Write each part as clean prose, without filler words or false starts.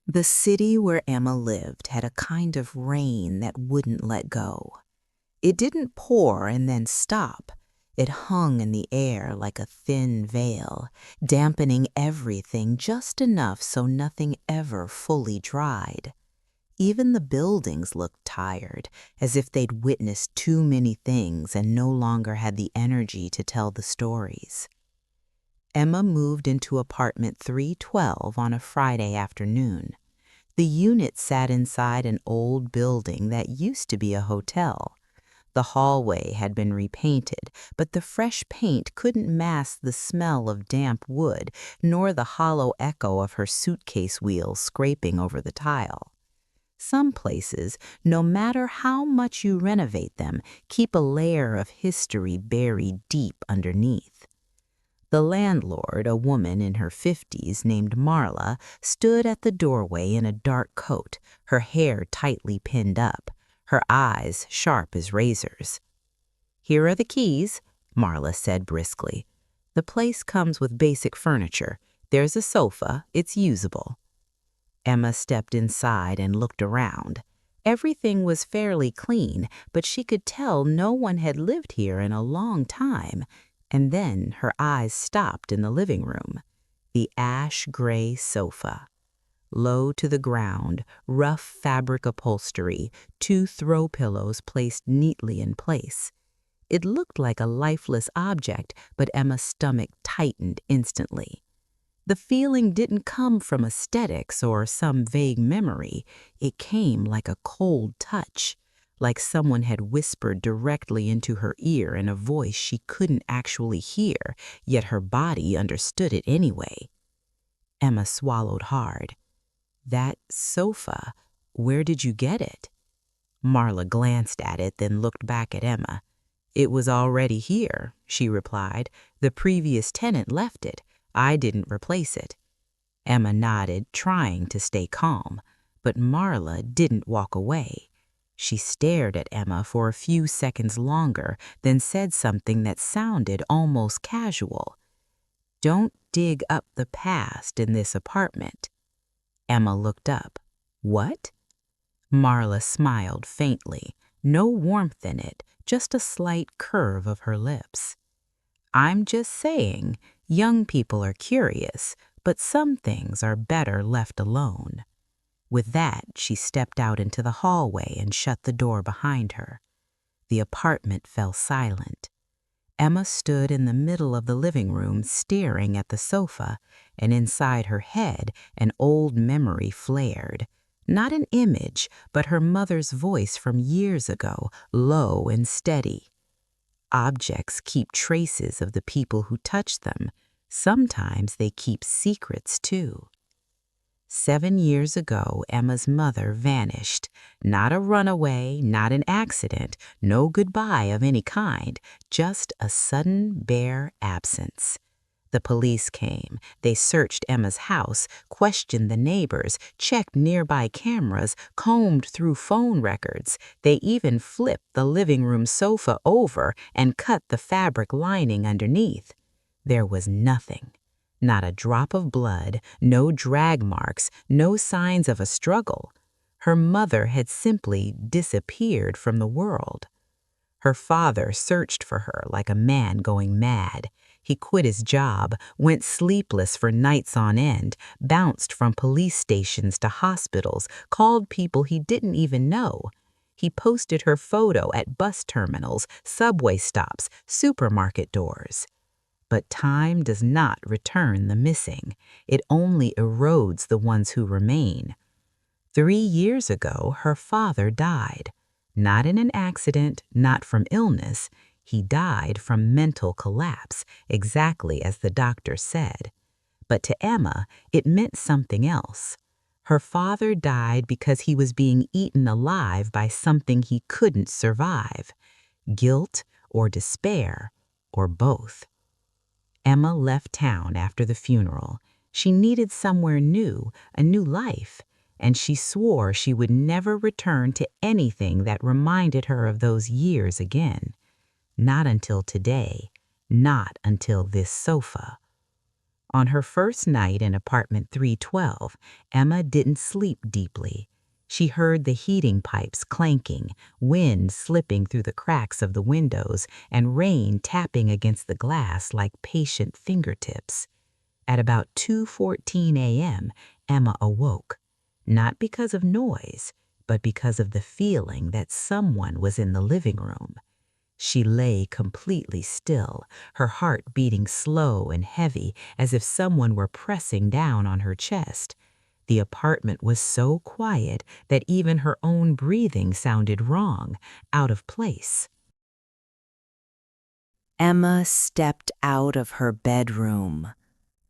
The city where Emma lived had a kind of rain that wouldn't let go. It didn't pour and then stop. It hung in the air like a thin veil, dampening everything just enough so nothing ever fully dried. Even the buildings looked tired, as if they'd witnessed too many things and no longer had the energy to tell the stories. Emma moved into apartment 312 on a Friday afternoon. The unit sat inside an old building that used to be a hotel. The hallway had been repainted, but the fresh paint couldn't mask the smell of damp wood, nor the hollow echo of her suitcase wheels scraping over the tile. Some places, no matter how much you renovate them, keep a layer of history buried deep underneath. The landlord, a woman in her 50s named Marla, stood at the doorway in a dark coat, her hair tightly pinned up, her eyes sharp as razors. "Here are the keys," Marla said briskly. "The place comes with basic furniture. There's a sofa. It's usable." Emma stepped inside and looked around. Everything was fairly clean, but she could tell no one had lived here in a long time. And then her eyes stopped in the living room. The ash-gray sofa. Low to the ground, rough fabric upholstery, two throw pillows placed neatly in place. It looked like a lifeless object, but Emma's stomach tightened instantly. The feeling didn't come from aesthetics or some vague memory. It came like a cold touch, like someone had whispered directly into her ear in a voice she couldn't actually hear, yet her body understood it anyway. Emma swallowed hard. "That sofa, where did you get it?" Marla glanced at it, then looked back at Emma. "It was already here," she replied. "The previous tenant left it. I didn't replace it." Emma nodded, trying to stay calm, but Marla didn't walk away. She stared at Emma for a few seconds longer, then said something that sounded almost casual. "Don't dig up the past in this apartment." Emma looked up. "What?" Marla smiled faintly, no warmth in it, just a slight curve of her lips. "I'm just saying, young people are curious, but some things are better left alone." With that, she stepped out into the hallway and shut the door behind her. The apartment fell silent. Emma stood in the middle of the living room staring at the sofa, and inside her head an old memory flared. Not an image, but her mother's voice from years ago, low and steady. "Objects keep traces of the people who touch them. Sometimes they keep secrets too." 7 years ago, Emma's mother vanished. Not a runaway, not an accident, no goodbye of any kind, just a sudden, bare absence. The police came. They searched Emma's house, questioned the neighbors, checked nearby cameras, combed through phone records. They even flipped the living room sofa over and cut the fabric lining underneath. There was nothing. Not a drop of blood, no drag marks, no signs of a struggle. Her mother had simply disappeared from the world. Her father searched for her like a man going mad. He quit his job, went sleepless for nights on end, bounced from police stations to hospitals, called people he didn't even know. He posted her photo at bus terminals, subway stops, supermarket doors. But time does not return the missing. It only erodes the ones who remain. 3 years ago, her father died. Not in an accident, not from illness. He died from mental collapse, exactly as the doctor said. But to Emma, it meant something else. Her father died because he was being eaten alive by something he couldn't survive. Guilt or despair, or both. Emma left town after the funeral. She needed somewhere new, a new life, and she swore she would never return to anything that reminded her of those years again. Not until today, not until this sofa. On her first night in apartment 312, Emma didn't sleep deeply. She heard the heating pipes clanking, wind slipping through the cracks of the windows, and rain tapping against the glass like patient fingertips. At about 2:14 a.m., Emma awoke, not because of noise, but because of the feeling that someone was in the living room. She lay completely still, her heart beating slow and heavy as if someone were pressing down on her chest. The apartment was so quiet that even her own breathing sounded wrong, out of place. Emma stepped out of her bedroom.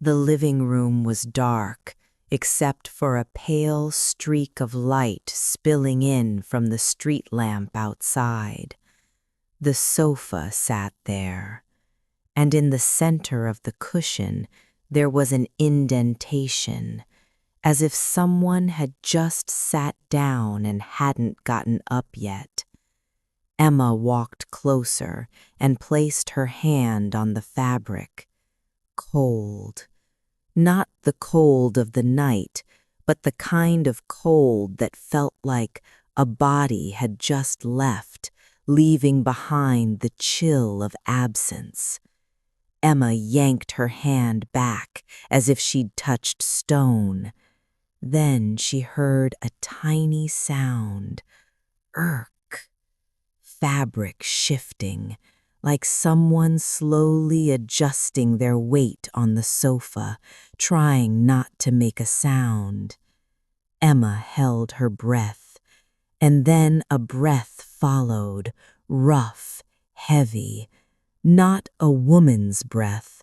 The living room was dark, except for a pale streak of light spilling in from the street lamp outside. The sofa sat there, and in the center of the cushion there was an indentation, as if someone had just sat down and hadn't gotten up yet. Emma walked closer and placed her hand on the fabric. Cold. Not the cold of the night, but the kind of cold that felt like a body had just left, leaving behind the chill of absence. Emma yanked her hand back as if she'd touched stone. Then she heard a tiny sound. Irk. Fabric shifting, like someone slowly adjusting their weight on the sofa, trying not to make a sound. Emma held her breath, and then a breath followed, rough, heavy, not a woman's breath,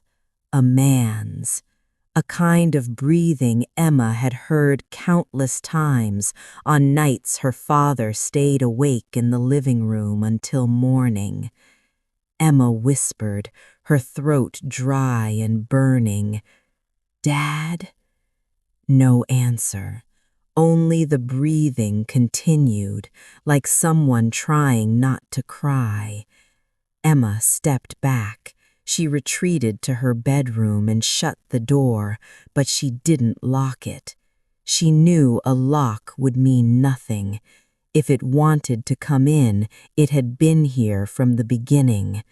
a man's. A kind of breathing Emma had heard countless times on nights her father stayed awake in the living room until morning. Emma whispered, her throat dry and burning, "Dad?" No answer. Only the breathing continued, like someone trying not to cry. Emma stepped back. She retreated to her bedroom and shut the door, but she didn't lock it. She knew a lock would mean nothing. If it wanted to come in, it had been here from the beginning.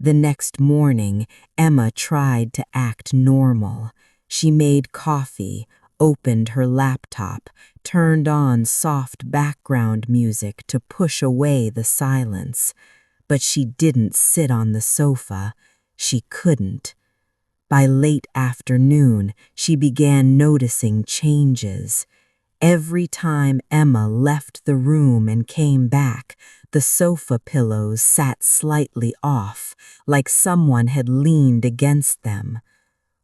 The next morning, Emma tried to act normal. She made coffee, opened her laptop, turned on soft background music to push away the silence. But she didn't sit on the sofa. She couldn't. By late afternoon, she began noticing changes. Every time Emma left the room and came back, the sofa pillows sat slightly off, like someone had leaned against them.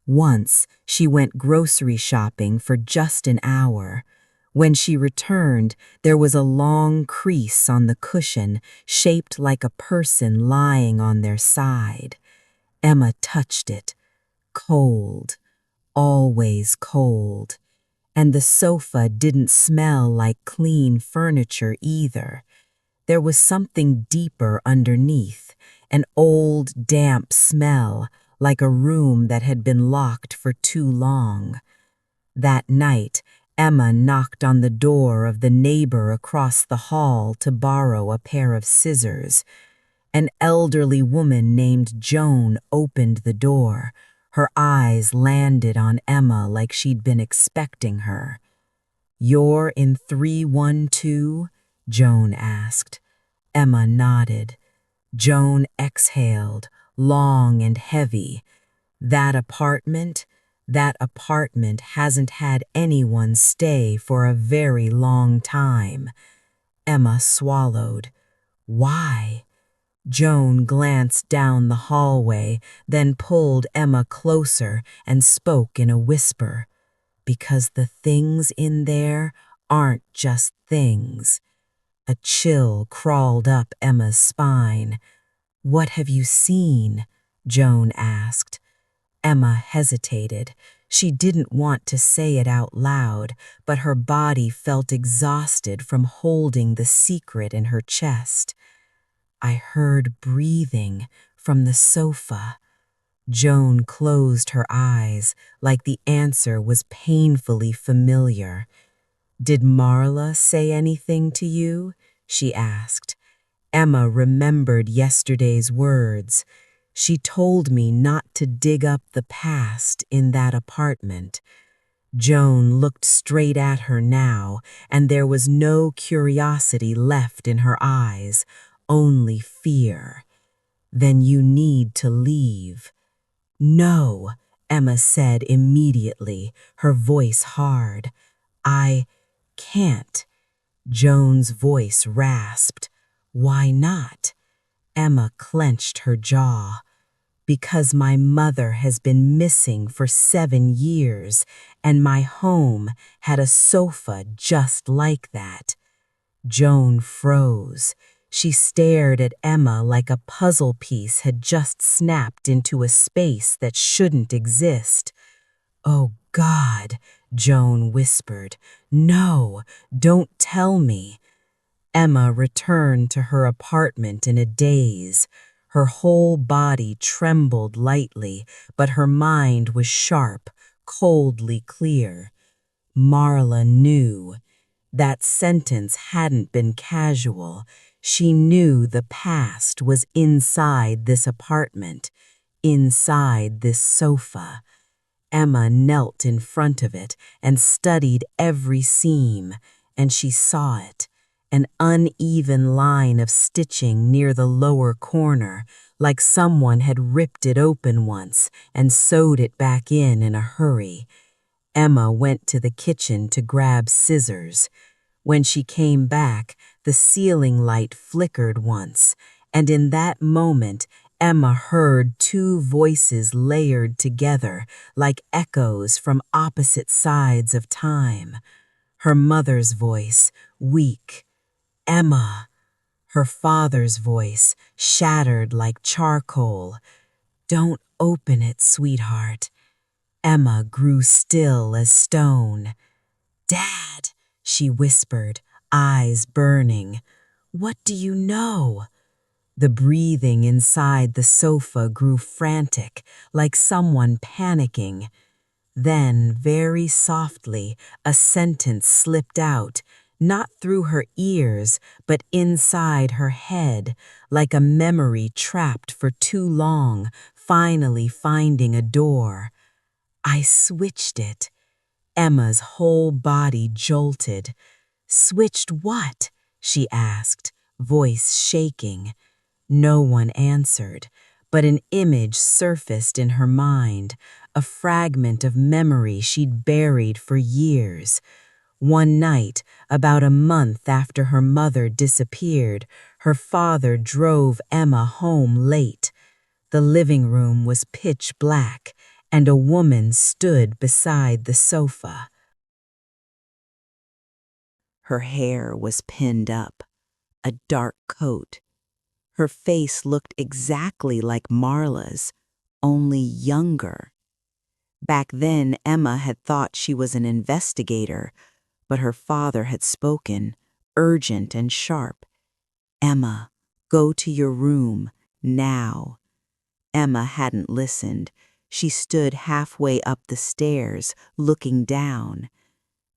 Once, she went grocery shopping for just an hour. When she returned, there was a long crease on the cushion, shaped like a person lying on their side. Emma touched it. Cold. Always cold. And the sofa didn't smell like clean furniture either. There was something deeper underneath, an old, damp smell, like a room that had been locked for too long. That night, Emma knocked on the door of the neighbor across the hall to borrow a pair of scissors. An elderly woman named Joan opened the door. Her eyes landed on Emma like she'd been expecting her. "You're in 312?" Joan asked. Emma nodded. Joan exhaled, long and heavy. That apartment hasn't had anyone stay for a very long time." Emma swallowed. "Why?" Joan glanced down the hallway, then pulled Emma closer and spoke in a whisper. "Because the things in there aren't just things." A chill crawled up Emma's spine. "What have you seen?" Joan asked. Emma hesitated. She didn't want to say it out loud, but her body felt exhausted from holding the secret in her chest. "I heard breathing from the sofa." Joan closed her eyes like the answer was painfully familiar. "Did Marla say anything to you?" she asked. Emma remembered yesterday's words. "She told me not to dig up the past in that apartment." Joan looked straight at her now, and there was no curiosity left in her eyes, only fear. "Then you need to leave." "No," Emma said immediately, her voice hard. "I can't." Joan's voice rasped. "Why not?" Emma clenched her jaw. "Because my mother has been missing for 7 years, and my home had a sofa just like that." Joan froze. She stared at Emma like a puzzle piece had just snapped into a space that shouldn't exist. "Oh, God," Joan whispered. "No, don't tell me." Emma returned to her apartment in a daze. Her whole body trembled lightly, but her mind was sharp, coldly clear. Marla knew. That sentence hadn't been casual. She knew the past was inside this apartment, inside this sofa. Emma knelt in front of it and studied every seam, and she saw it. An uneven line of stitching near the lower corner, like someone had ripped it open once and sewed it back in a hurry. Emma went to the kitchen to grab scissors. When she came back, the ceiling light flickered once, and in that moment, Emma heard 2 voices layered together like echoes from opposite sides of time. Her mother's voice, weak. "Emma." Her father's voice, shattered like charcoal. "Don't open it, sweetheart." Emma grew still as stone. "Dad," she whispered, eyes burning. "What do you know?" The breathing inside the sofa grew frantic, like someone panicking. Then, very softly, a sentence slipped out, not through her ears, but inside her head, like a memory trapped for too long, finally finding a door. "I switched it." Emma's whole body jolted. "Switched what?" she asked, voice shaking. No one answered, but an image surfaced in her mind, a fragment of memory she'd buried for years. One night, about a month after her mother disappeared, her father drove Emma home late. The living room was pitch black, and a woman stood beside the sofa. Her hair was pinned up, a dark coat. Her face looked exactly like Marla's, only younger. Back then, Emma had thought she was an investigator, but her father had spoken, urgent and sharp. "Emma, go to your room, now." Emma hadn't listened. She stood halfway up the stairs, looking down.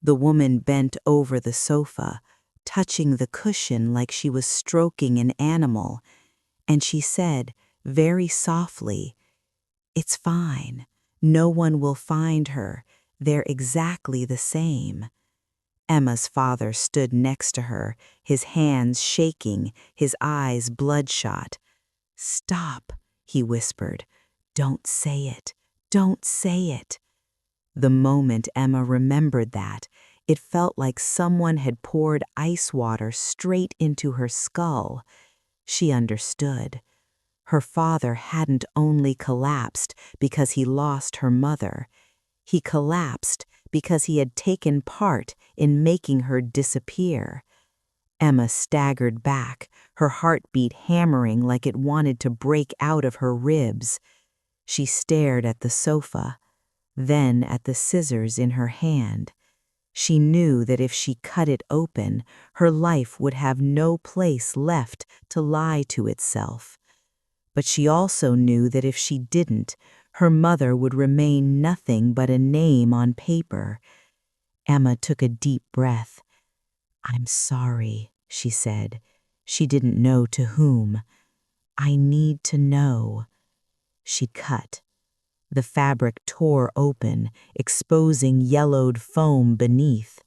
The woman bent over the sofa, touching the cushion like she was stroking an animal, and she said, very softly, "It's fine. No one will find her. They're exactly the same." Emma's father stood next to her, his hands shaking, his eyes bloodshot. "Stop," he whispered. "Don't say it. Don't say it." The moment Emma remembered that, it felt like someone had poured ice water straight into her skull. She understood. Her father hadn't only collapsed because he lost her mother. He collapsed because he had taken part in making her disappear. Emma staggered back, her heartbeat hammering like it wanted to break out of her ribs. She stared at the sofa, then at the scissors in her hand. She knew that if she cut it open, her life would have no place left to lie to itself. But she also knew that if she didn't, Her mother would remain nothing but a name on paper. Emma took a deep breath. "I'm sorry," she said. She didn't know to whom. "I need to know." She cut. The fabric tore open, exposing yellowed foam beneath.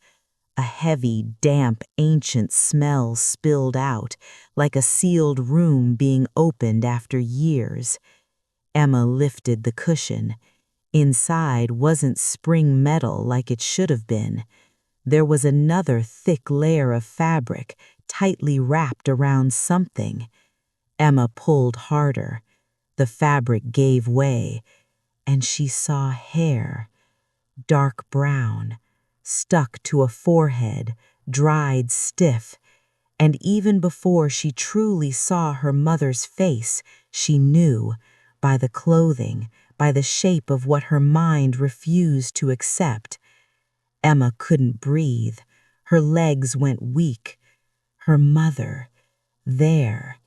A heavy, damp, ancient smell spilled out, like a sealed room being opened after years. Emma lifted the cushion. Inside wasn't spring metal like it should have been. There was another thick layer of fabric, tightly wrapped around something. Emma pulled harder. The fabric gave way, and she saw hair, dark brown, stuck to a forehead, dried stiff, and even before she truly saw her mother's face, she knew, by the clothing, by the shape of what her mind refused to accept. Emma couldn't breathe. Her legs went weak. Her mother, there,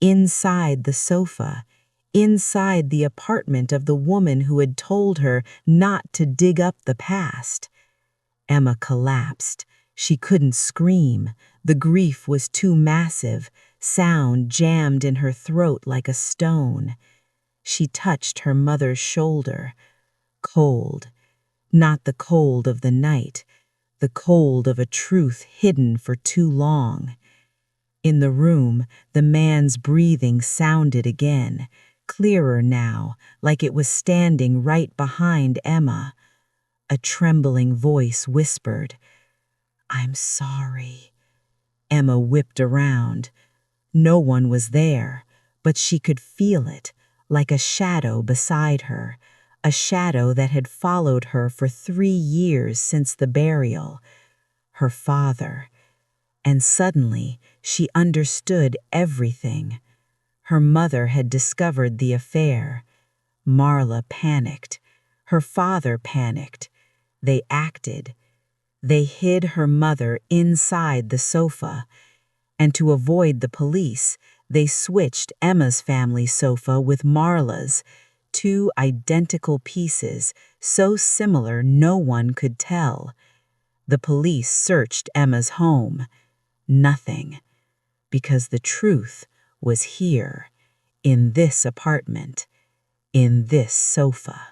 inside the sofa, inside the apartment of the woman who had told her not to dig up the past. Emma collapsed. She couldn't scream. The grief was too massive, sound jammed in her throat like a stone. She touched her mother's shoulder. Cold. Not the cold of the night, the cold of a truth hidden for too long. In the room, the man's breathing sounded again, clearer now, like it was standing right behind Emma. A trembling voice whispered, "I'm sorry." Emma whipped around. No one was there, but she could feel it, like a shadow beside her, a shadow that had followed her for 3 years since the burial. Her father. And suddenly, she understood everything. Her mother had discovered the affair. Marla panicked. Her father panicked. They acted. They hid her mother inside the sofa. And to avoid the police, they switched Emma's family sofa with Marla's, 2 identical pieces, so similar no one could tell. The police searched Emma's home. Nothing. Because the truth was here, in this apartment, in this sofa.